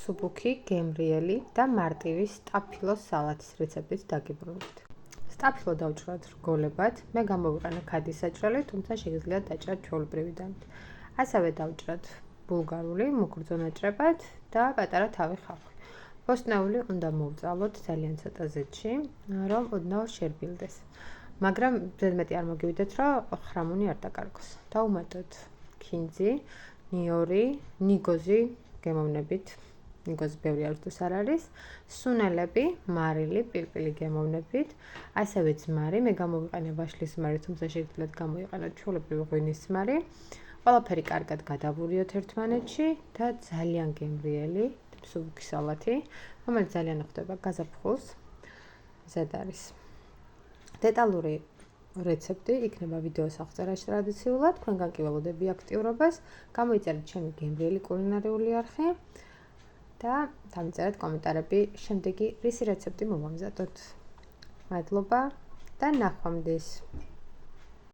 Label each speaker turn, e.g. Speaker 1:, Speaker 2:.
Speaker 1: სუბუქი, გემრიელი და მარტივი სტაფილოს სალათის რეცეპტით დაგიბრუნდით. სტაფილო დავჭრათ რგოლებად, მე გამოვიყენე ქადის საჭრელი, თუმცა შეგიძლიათ დაჭრათ ჩვეულებრივიდან. ასევე დავჭრათ ბულგარული მუქრძო ნაჭრებად და პატარა თავი ხავხი. ბოსტნეული უნდა მოვწალოთ ძალიან ცოტა ზეთში, რომ ოდნავ შერბილდეს. მაგრამ ზედმეტი არ მოგივიდეთ, რომ ხრამუნი არ დაკარგოს. დავუმატოთ ქინძი, ნიორი, ნიგოზი გემოვნებით, ნიგოზი ბევრი არც არ არის, სუნელები, მარილი, პილპილი გემოვნებით, ასევე ძმარი, მე გამოვიყენე ვაშლის ძმარი, თუმცა შეგიძლიათ გამოიყენოთ ჩვეულებრივი ღვინის ძმარი. ყველაფერი კარგად გადავურიოთ ერთმანეთში და ძალიან გემრიელი სუბუქი სალათი, რომელიც ძალიან ხვდება გაზაფხულს. ზედ არის დეტალური რეცეპტი იქნება ვიდეოს აღწერაში ტრადიციულად, თქვენგან კი ველოდები აქტიურობას, გამოიწერეთ ჩემი გემრიელი კულინარიული არხი და დამიწერეთ კომენტარები შემდეგი რისი რეცეპტი მოვამზადოთ. მადლობა და ნახვამდის.